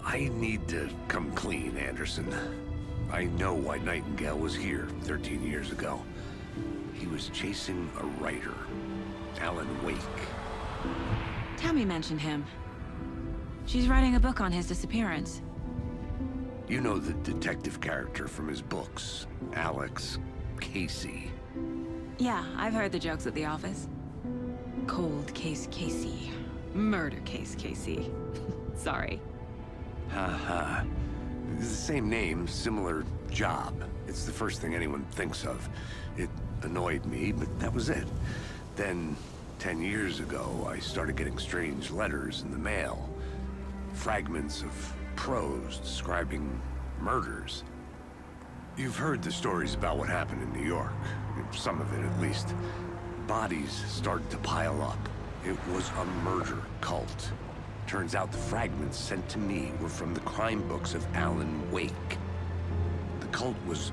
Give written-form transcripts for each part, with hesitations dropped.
I need to come clean, Anderson. I know why Nightingale was here 13 years ago. He was chasing a writer, Alan Wake. Tammy mentioned him. She's writing a book on his disappearance. You know the detective character from his books, Alex Casey. Yeah, I've heard the jokes at the office. Cold case Casey. Murder case Casey. Sorry. Haha. It's the same name, similar job. It's the first thing anyone thinks of. It annoyed me, but that was it. Then, 10 years ago, I started getting strange letters in the mail. Fragments of prose describing murders. You've heard the stories about what happened in New York. Some of it, at least. Bodies started to pile up. It was a murder cult. Turns out the fragments sent to me were from the crime books of Alan Wake. The cult was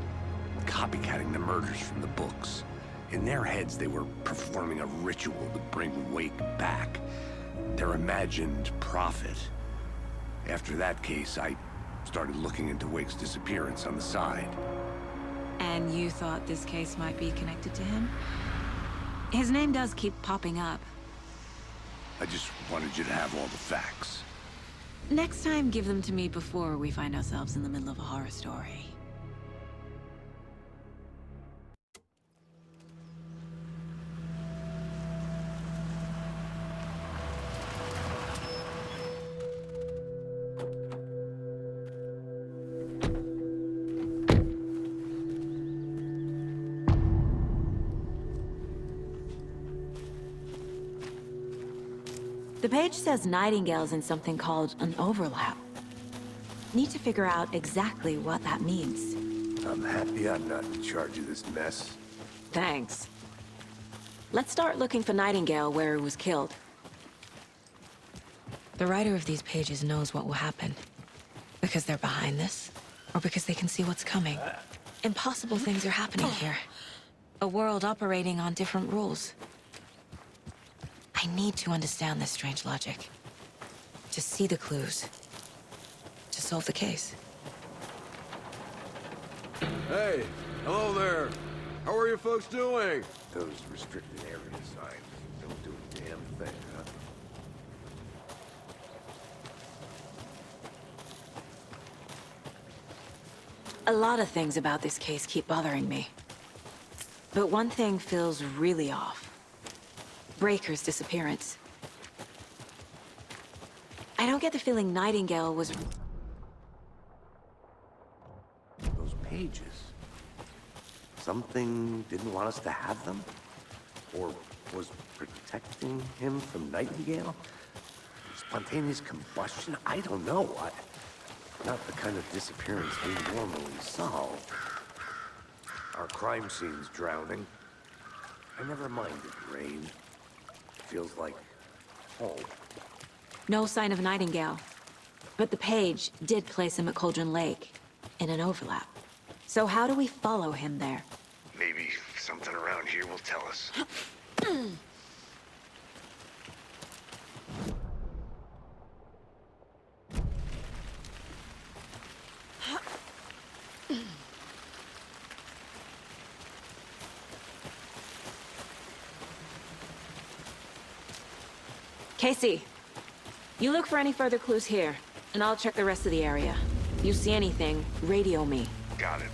copycatting the murders from the books. In their heads, they were performing a ritual to bring Wake back. Their imagined prophet. After that case, I started looking into Wake's disappearance on the side. And you thought this case might be connected to him? His name does keep popping up. I just wanted you to have all the facts. Next time, give them to me before we find ourselves in the middle of a horror story. The page says Nightingale's in something called an overlap. Need to figure out exactly what that means. I'm happy I'm not in charge of this mess. Thanks. Let's start looking for Nightingale where he was killed. The writer of these pages knows what will happen. Because they're behind this, or because they can see what's coming. Impossible things are happening here. A world operating on different rules. I need to understand this strange logic. To see the clues. To solve the case. Hey, hello there. How are you folks doing? Those restricted area signs don't do a damn thing, huh? A lot of things about this case keep bothering me. But one thing feels really off. Breaker's disappearance. I don't get the feeling Nightingale was... Those pages. Something didn't want us to have them? Or was protecting him from Nightingale? Spontaneous combustion? I don't know. Not the kind of disappearance we normally solve. Our crime scene's drowning. I never minded rain. Feels like home. No sign of Nightingale. But the page did place him at Cauldron Lake, in an overlap. So how do we follow him there? Maybe something around here will tell us. Casey, you look for any further clues here, and I'll check the rest of the area. You see anything, radio me. Got it.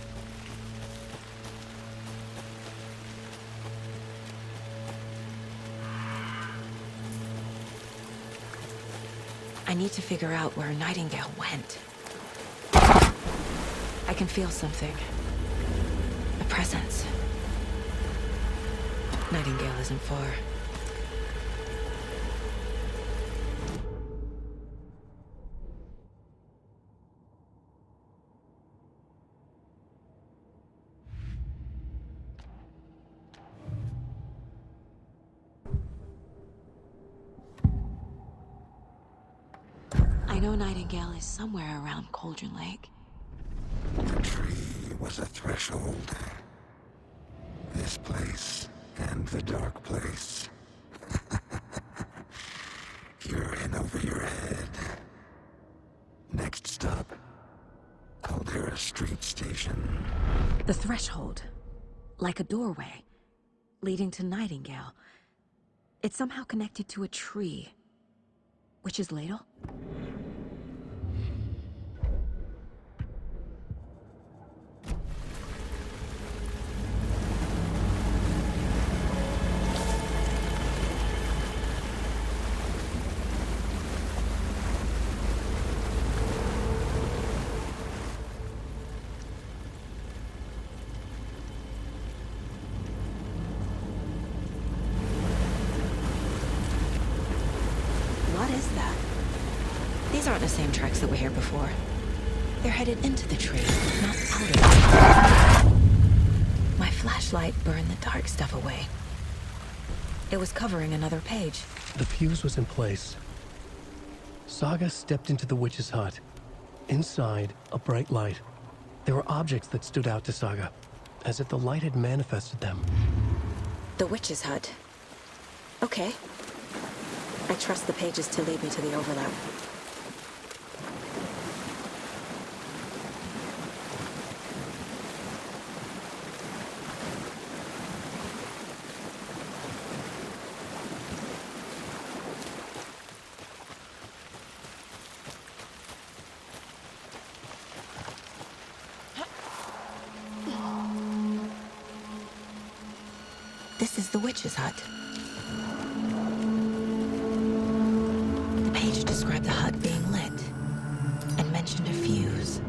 I need to figure out where Nightingale went. I can feel something. A presence. Nightingale isn't far. I know Nightingale is somewhere around Cauldron Lake. The tree was a threshold. This place and the dark place. You're in over your head. Next destination. The threshold. Like a doorway. Leading to Nightingale. It's somehow connected to a tree. Witch's ladle? What is that? These aren't the same tracks that were here before. They're headed into the tree, not out of it. My flashlight burned the dark stuff away. It was covering another page. The fuse was in place. Saga stepped into the witch's hut. Inside, a bright light. There were objects that stood out to Saga, as if the light had manifested them. The witch's hut. Okay. I trust the pages to lead me to the overlap. This is the witch's hut. The page described the hut being lit and mentioned a fuse.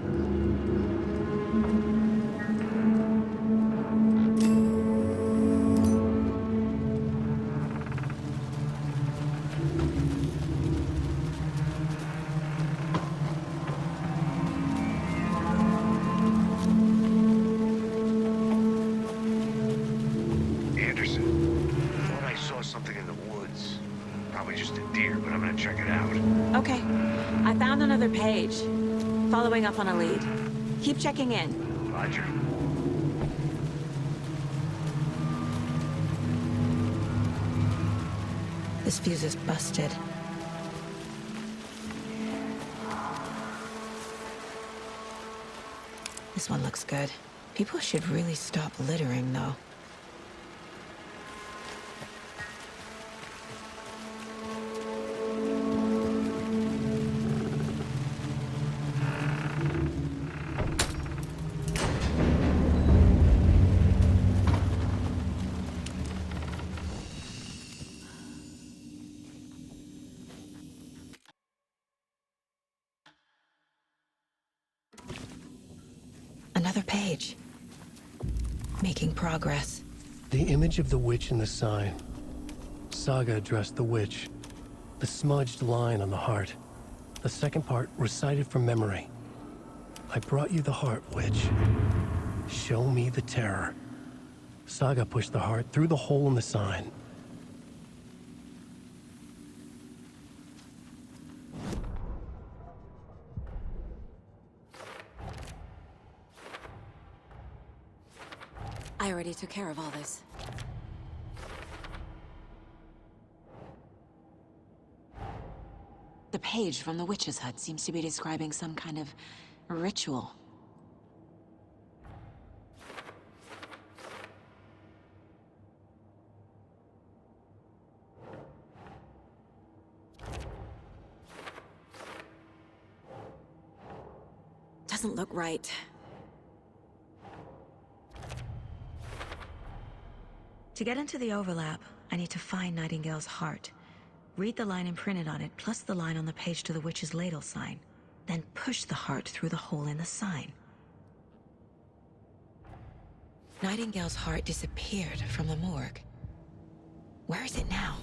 Something in the woods. Probably just a deer, but I'm gonna check it out. Okay. I found another page. Following up on a lead. Keep checking in. Roger. This fuse is busted. This one looks good. People should really stop littering, though. Another page. Making progress. The image of the witch in the sign. Saga addressed the witch. The smudged line on the heart. The second part recited from memory. I brought you the heart, witch. Show me the terror. Saga pushed the heart through the hole in the sign. I already took care of all this. The page from the witch's hut seems to be describing some kind of ritual. Doesn't look right. To get into the overlap, I need to find Nightingale's heart. Read the line imprinted on it, plus the line on the page to the witch's ladle sign. Then push the heart through the hole in the sign. Nightingale's heart disappeared from the morgue. Where is it now?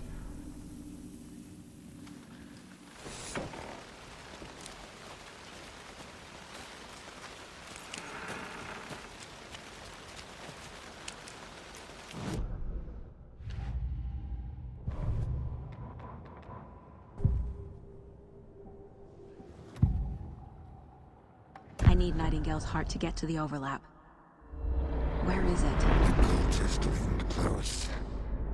I need Nightingale's heart to get to the overlap. Where is it? The cultist leaned close.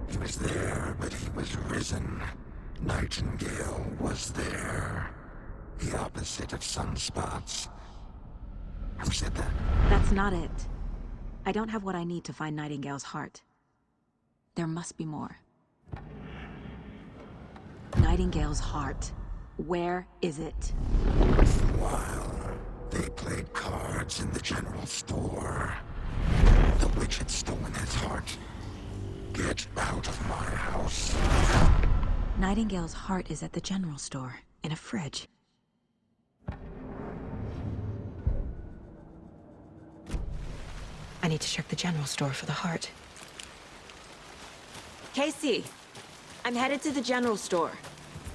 He was there, but he was risen. Nightingale was there. The opposite of sunspots. Who said that? That's not it. I don't have what I need to find Nightingale's heart. There must be more. Nightingale's heart. Where is it? While they played cards in the general store, the witch had stolen his heart. Get out of my house. Nightingale's heart is at the general store, in a fridge. I need to check the general store for the heart. Casey! I'm headed to the general store.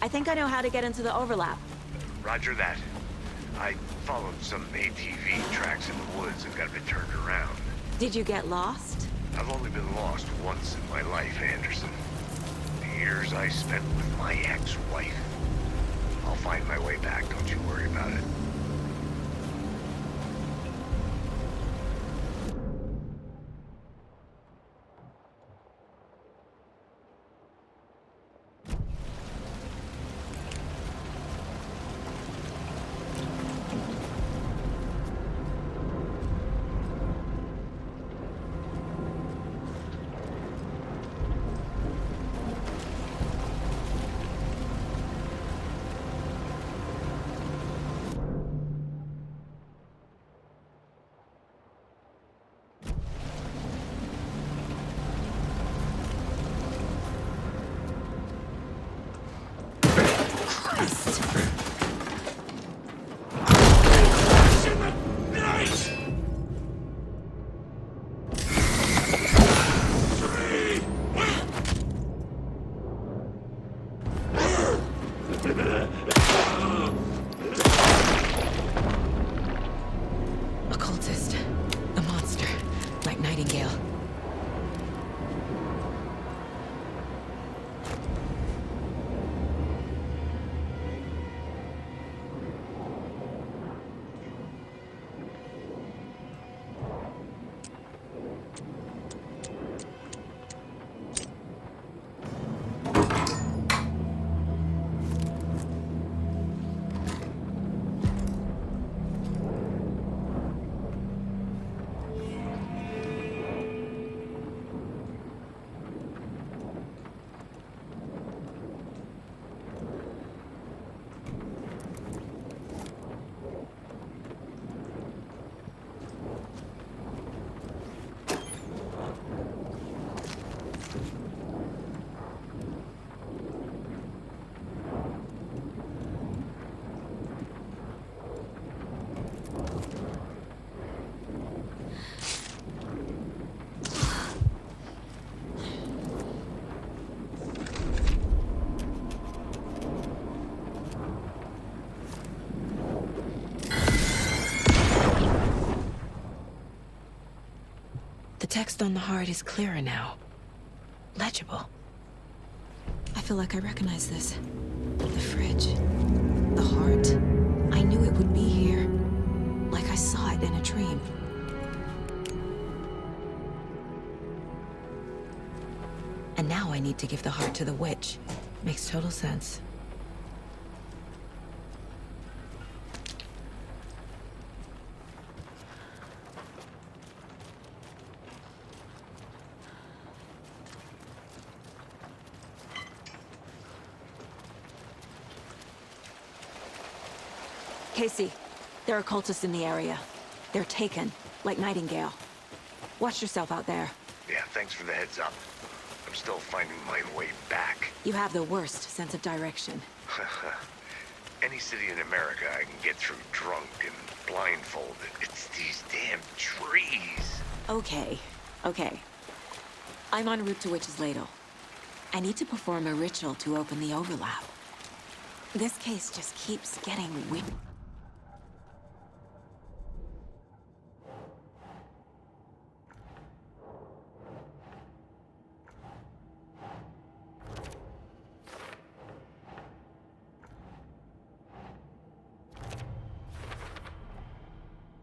I think I know how to get into the overlap. Roger that. I followed some ATV tracks in the woods and got a bit turned around. Did you get lost? I've only been lost once in my life, Anderson. The years I spent with my ex-wife. I'll find my way back, don't you worry about it. A cultist. A monster. Like Nightingale. The text on the heart is clearer now. Legible. I feel like I recognize this. The fridge. The heart. I knew it would be here. Like I saw it in a dream. And now I need to give the heart to the witch. Makes total sense. Casey, there are cultists in the area. They're taken, like Nightingale. Watch yourself out there. Yeah, thanks for the heads up. I'm still finding my way back. You have the worst sense of direction. Any city in America I can get through drunk and blindfolded. It's these damn trees. Okay, okay. I'm en route to Witch's Ladle. I need to perform a ritual to open the overlap. This case just keeps getting weird.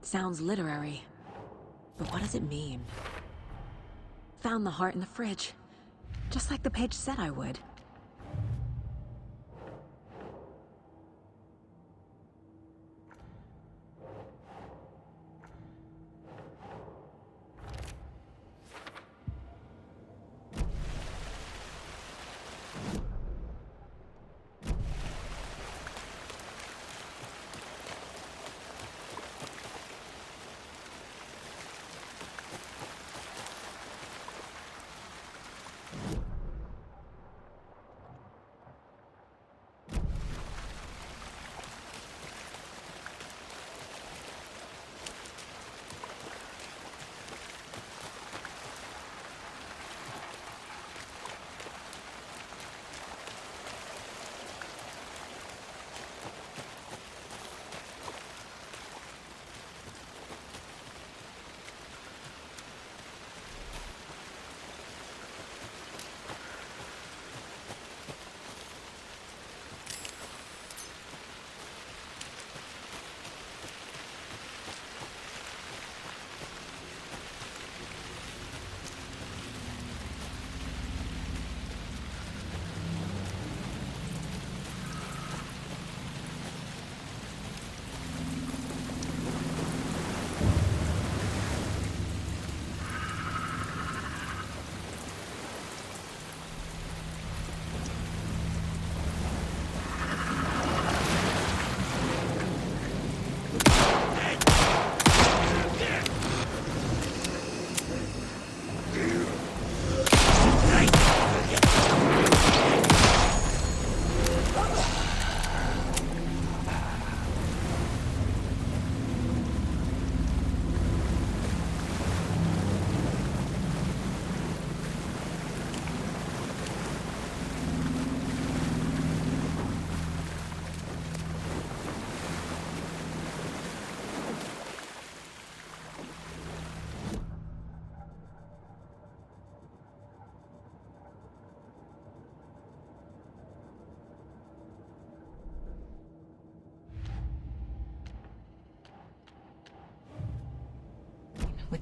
Sounds literary, but what does it mean? Found the heart in the fridge, just like the page said I would.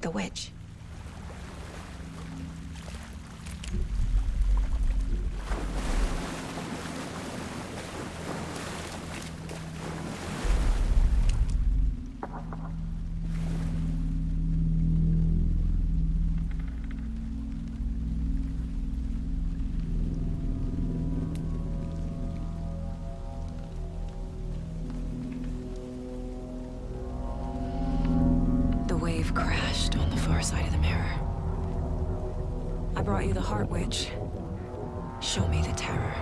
with the witch. The wave crashed on the far side of the mirror. I brought you the Heart Witch. Show me the terror.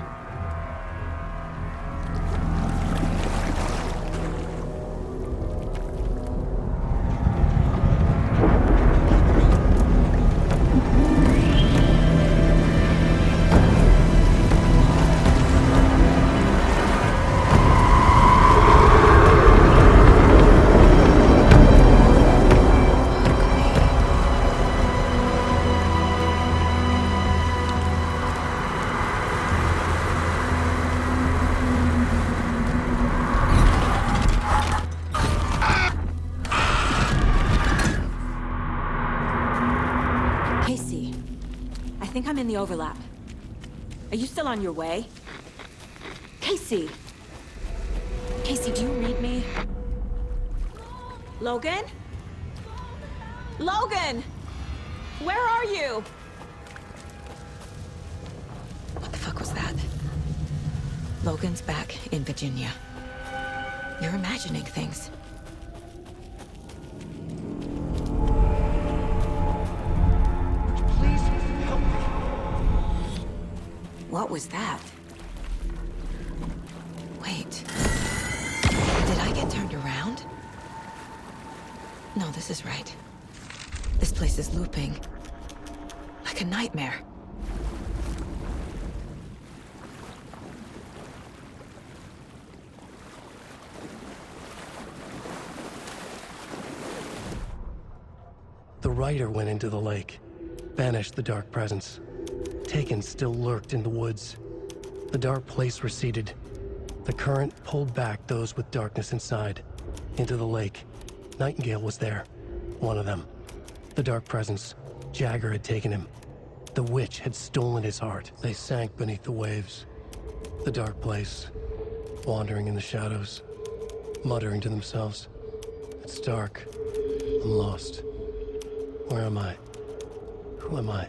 Casey, I think I'm in the overlap. Are you still on your way? Casey! Casey, do you read me? Logan? Logan! Where are you? What the fuck was that? Logan's back in Virginia. You're imagining things. Please help me. What was that? Wait. Did I get turned around? No, this is right. This place is looping. Like a nightmare. The rider went into the lake, banished the dark presence. Taken still lurked in the woods. The dark place receded. The current pulled back those with darkness inside, into the lake. Nightingale was there, one of them. The dark presence, Jagger had taken him. The witch had stolen his heart. They sank beneath the waves. The dark place, wandering in the shadows, muttering to themselves. It's dark. I'm lost. Where am I? Who am I?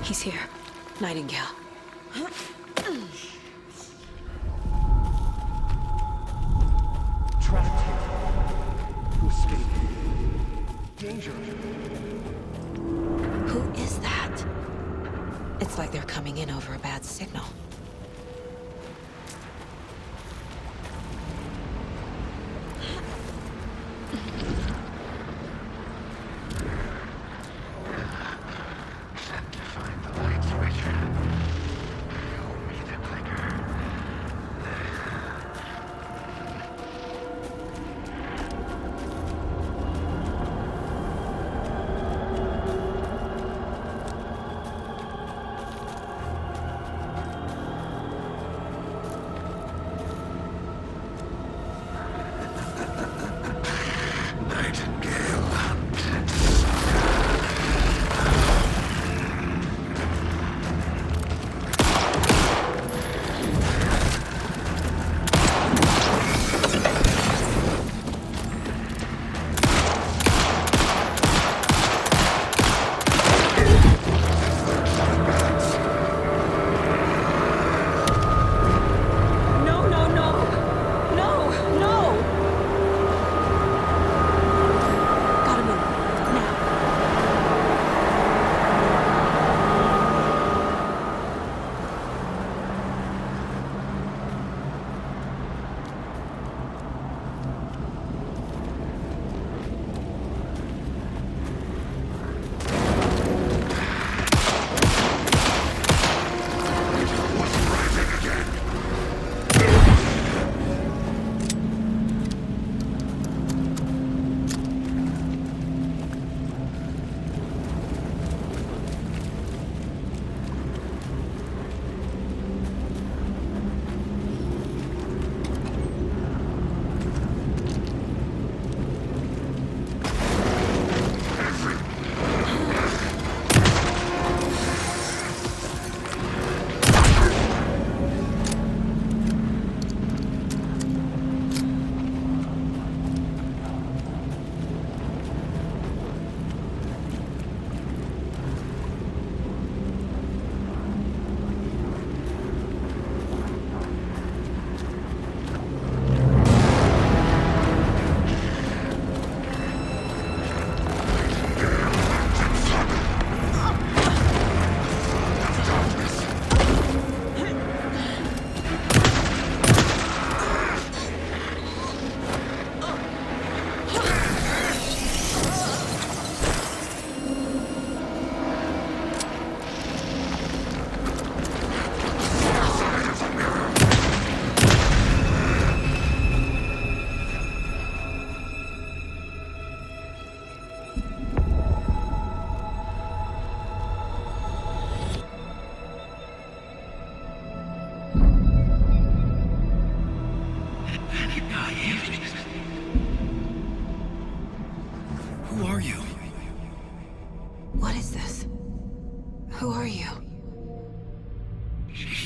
He's here. Nightingale. Trapped here. Who's speaking? Danger. Who is that? It's like they're coming in over a bad signal. Find the light switch. Show me the clicker.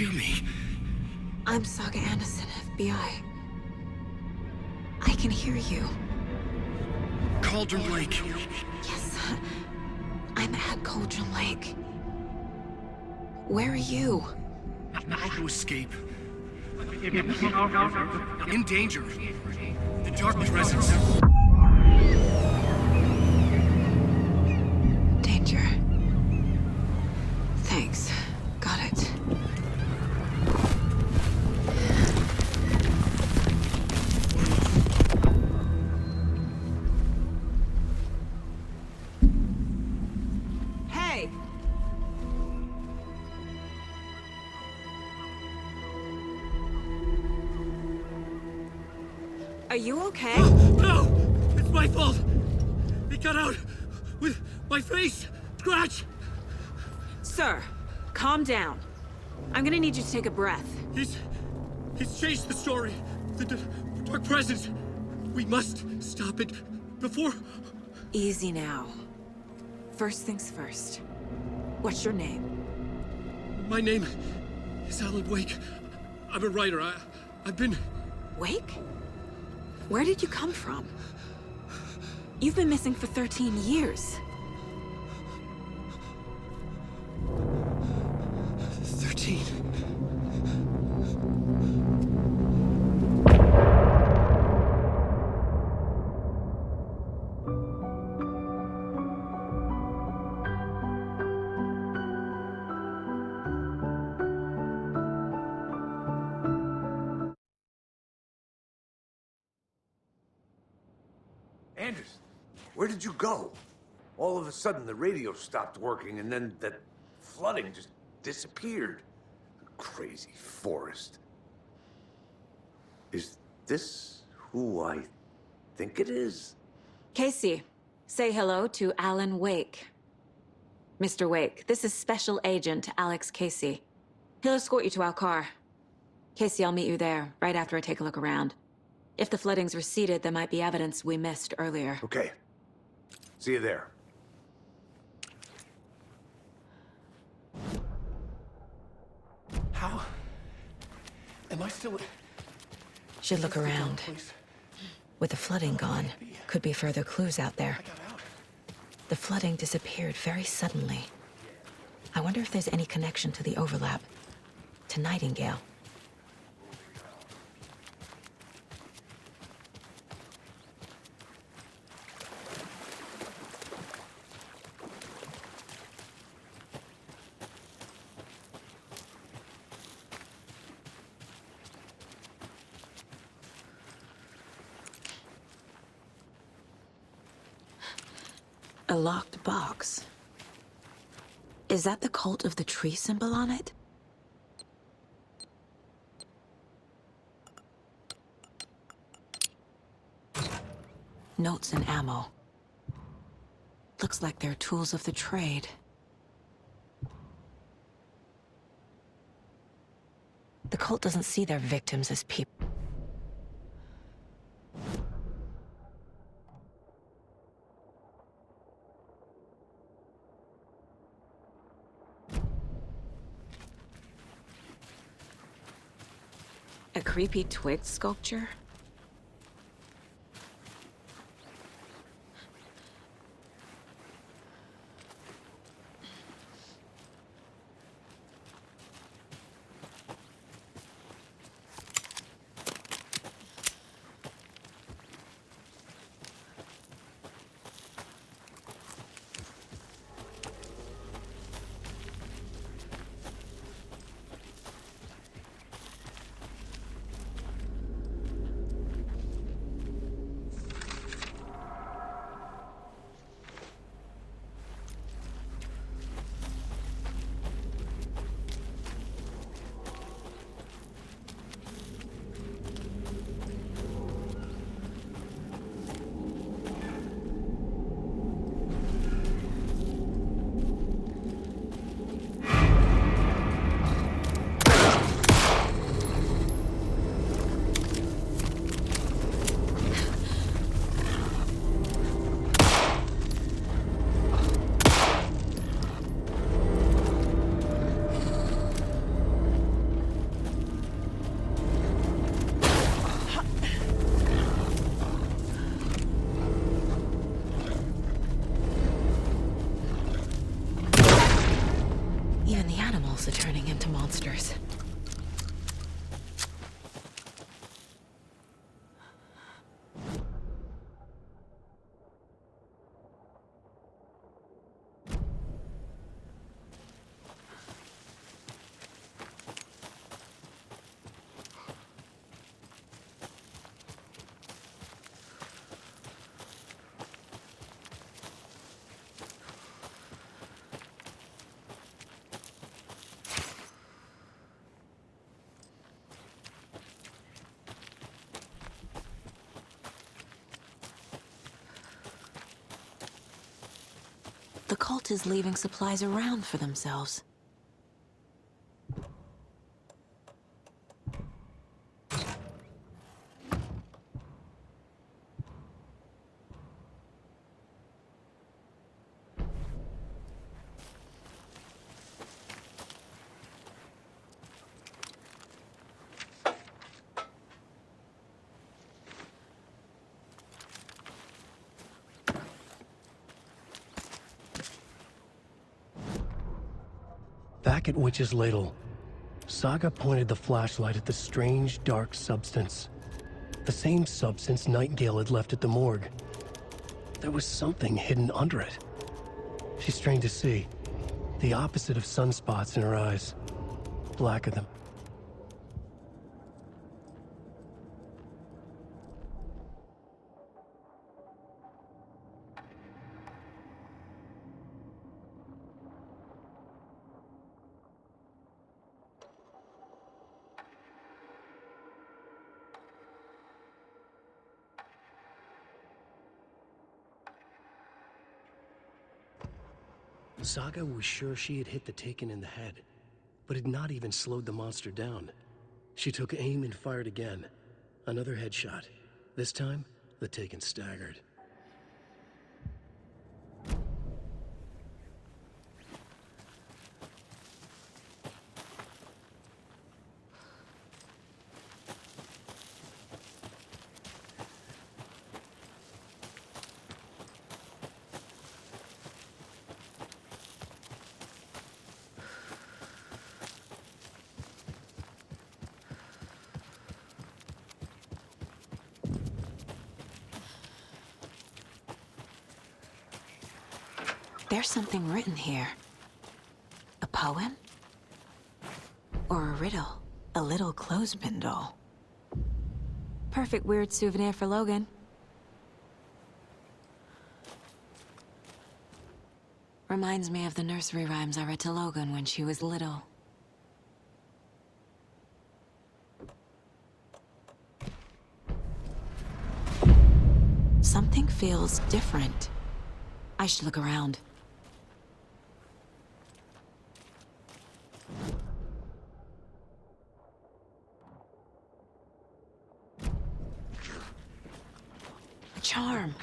hear me? I'm Saga Anderson, FBI. I can hear you. Cauldron Lake. Yes, I'm at Cauldron Lake. Where are you? How to escape. In danger. The dark presence. Danger. Thanks. Got it. Hey! Are you okay? No! It's my fault! It got out with my face! Scratch! Sir, calm down. I'm gonna need you to take a breath. He's changed the story. The dark presence. We must stop it before... Easy now. First things first. What's your name? My name is Alan Wake. I'm a writer. I've been... Wake? Where did you come from? You've been missing for 13 years. 13. Anderson, where did you go? All of a sudden, the radio stopped working, and then that flooding just disappeared. Crazy forest. Is this who I think it is? Casey, say hello to Alan Wake. Mr. Wake, this is Special Agent Alex Casey. He'll escort you to our car. Casey, I'll meet you there, right after I take a look around. If the flooding's receded, there might be evidence we missed earlier. Okay. See you there. How? Am I still... Should look around. Please. With the flooding gone, could be further clues out there. I got out. The flooding disappeared very suddenly. I wonder if there's any connection to the overlap. To Nightingale. A locked box. Is that the cult of the tree symbol on it? Notes and ammo. Looks like they're tools of the trade. The cult doesn't see their victims as people. A creepy twig sculpture? cult is leaving supplies around for themselves. Back at Witch's Ladle, Saga pointed the flashlight at the strange, dark substance. The same substance Nightingale had left at the morgue. There was something hidden under it. She strained to see. The opposite of sunspots in her eyes. Black of them. Saga was sure she had hit the Taken in the head, but had not even slowed the monster down. She took aim and fired again. Another headshot. This time, the Taken staggered. There's something written here. A poem? Or a riddle? A little clothespin doll. Perfect weird souvenir for Logan. Reminds me of the nursery rhymes I read to Logan when she was little. Something feels different. I should look around. A charm.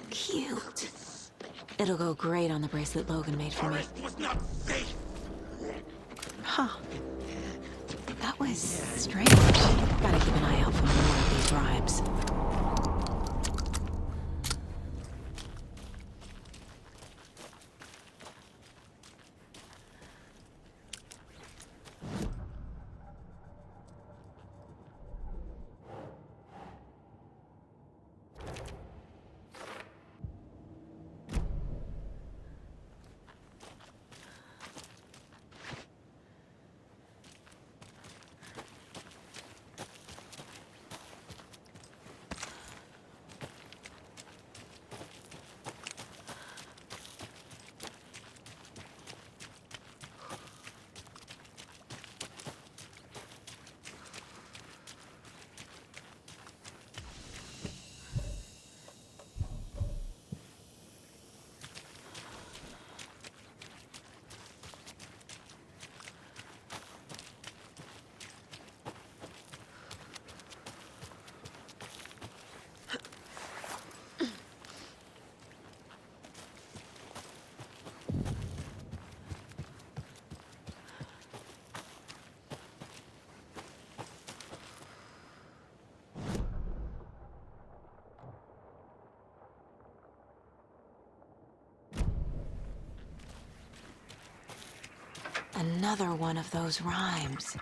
Cute. It'll go great on the bracelet Logan made for me. Huh. That was strange. Gotta keep an eye out for more of these rhymes. Another one of those rhymes.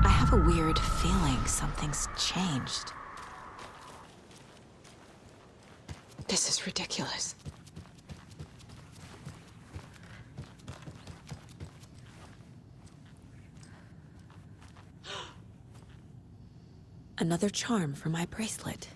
I have a weird feeling something's changed. This is ridiculous. Another charm for my bracelet.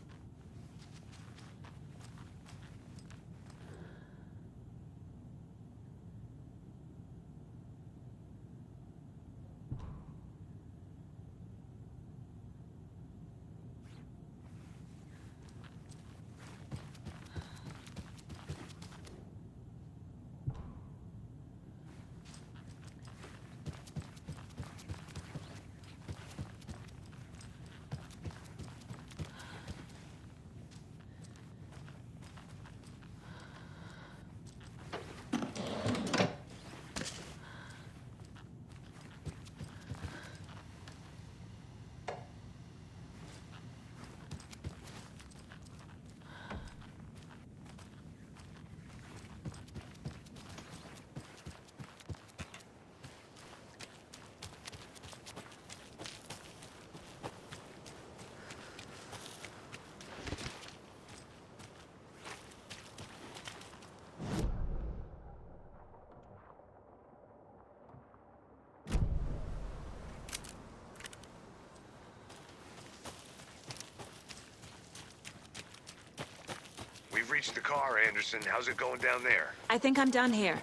We've reached the car, Anderson. How's it going down there? I think I'm done here.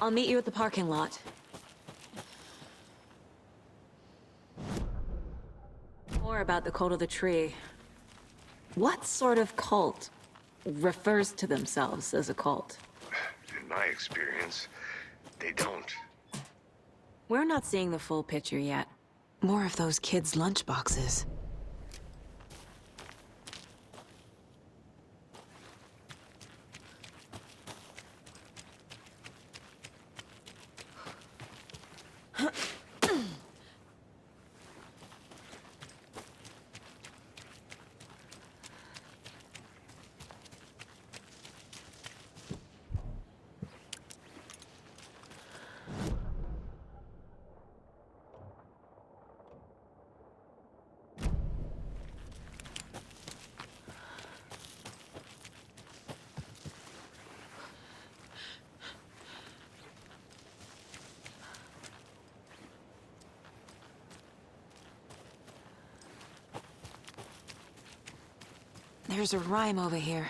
I'll meet you at the parking lot. More about the cult of the tree. What sort of cult refers to themselves as a cult? In my experience, they don't. We're not seeing the full picture yet. More of those kids' lunchboxes. There's a rhyme over here.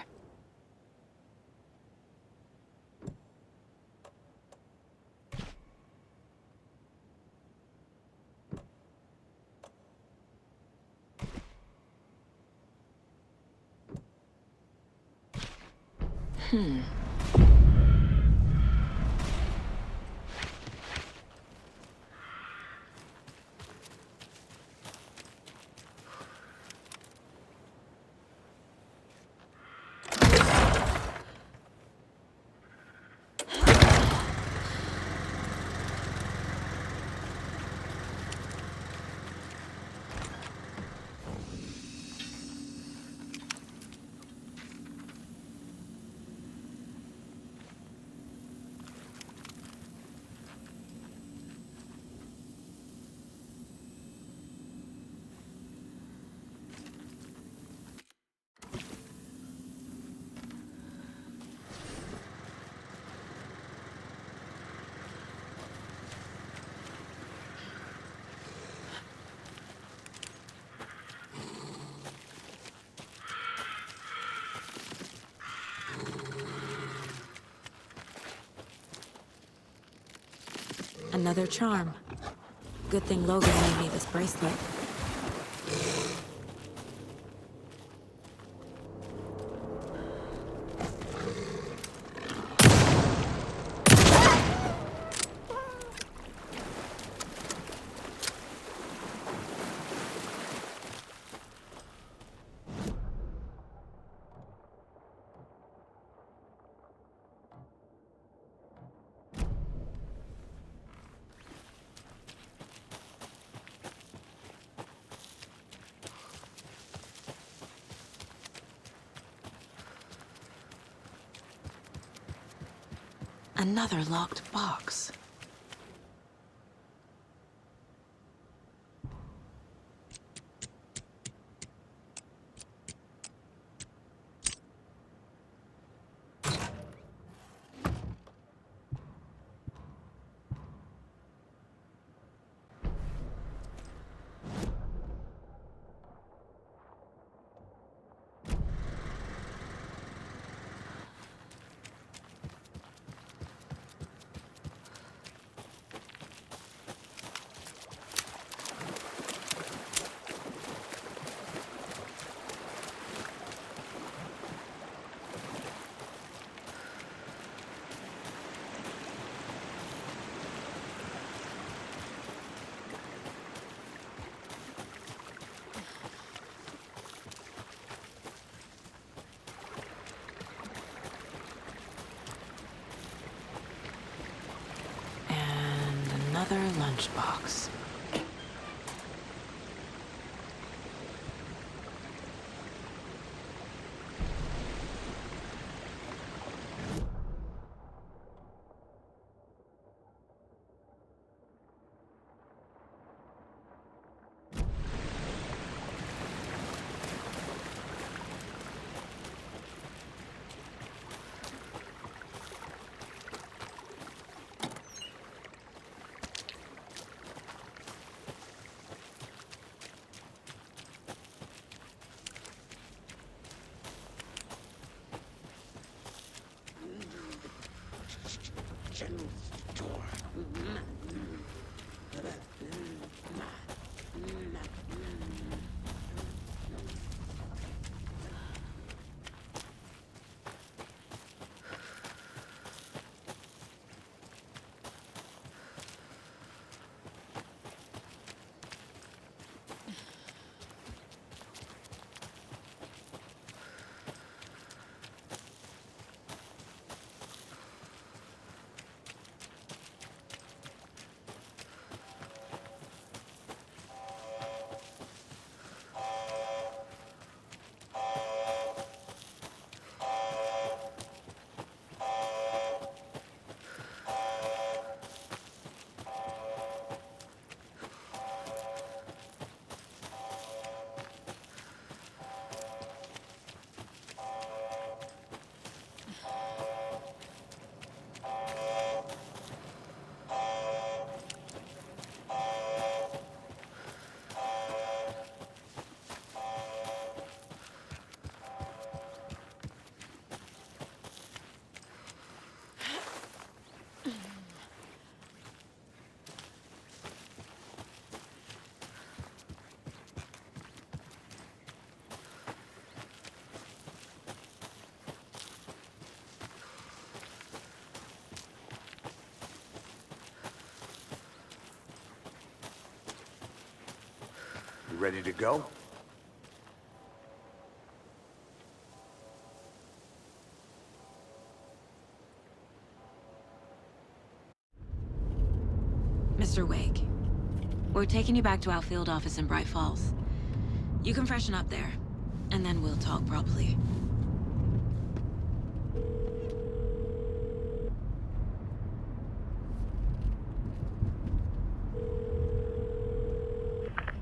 Another charm. Good thing Logan made me this bracelet. Another locked box. Another lunchbox. You ready to go? Mr. Wake, we're taking you back to our field office in Bright Falls. You can freshen up there, and then we'll talk properly.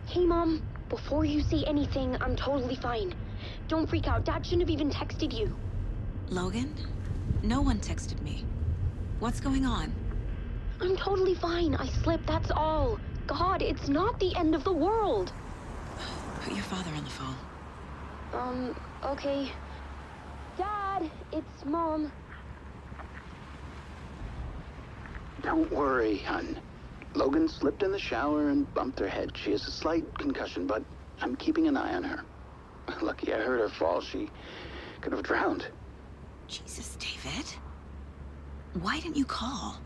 Hey, Mom. Before you say anything, I'm totally fine. Don't freak out. Dad shouldn't have even texted you. Logan? No one texted me. What's going on? I'm totally fine. I slipped, that's all. God, it's not the end of the world. Put your father on the phone. Okay. Dad, it's Mom. Don't worry, hon. Logan slipped in the shower and bumped her head. She has a slight concussion, but I'm keeping an eye on her. Lucky I heard her fall. She could have drowned. Jesus, David. Why didn't you call?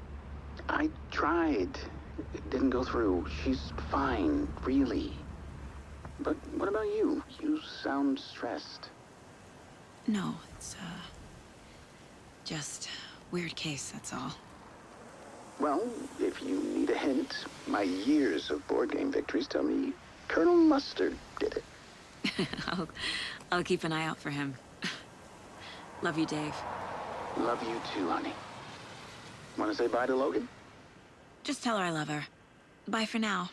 I tried. It didn't go through. She's fine, really. But what about you? You sound stressed. No, it's, just weird case, that's all. Well, if you need a hint, my years of board game victories tell me Colonel Mustard did it. I'll keep an eye out for him. Love you, Dave. Love you too, honey. Want to say bye to Logan? Just tell her I love her. Bye for now.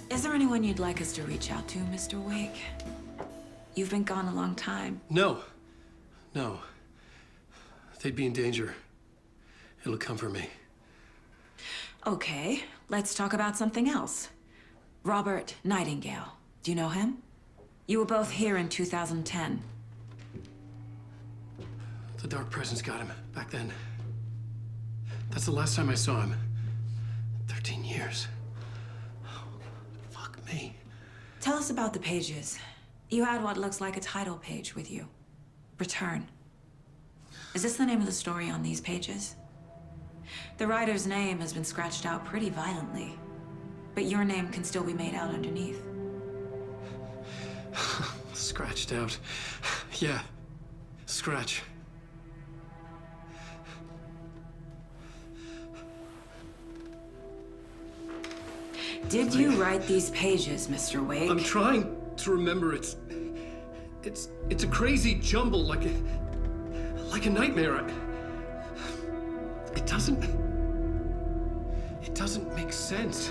Is there anyone you'd like us to reach out to, Mr. Wake? You've been gone a long time. No. No. They'd be in danger. It'll come for me. Okay, let's talk about something else. Robert Nightingale. Do you know him? You were both here in 2010. The Dark Presence got him back then. That's the last time I saw him. 13 years. Oh, fuck me. Tell us about the pages. You had what looks like a title page with you. Return. Is this the name of the story on these pages? The writer's name has been scratched out pretty violently, but your name can still be made out underneath. Scratched out. Yeah. Scratch. Did you write these pages, Mr. Wake? I'm trying to remember. It's a crazy jumble, like a nightmare. It doesn't make sense.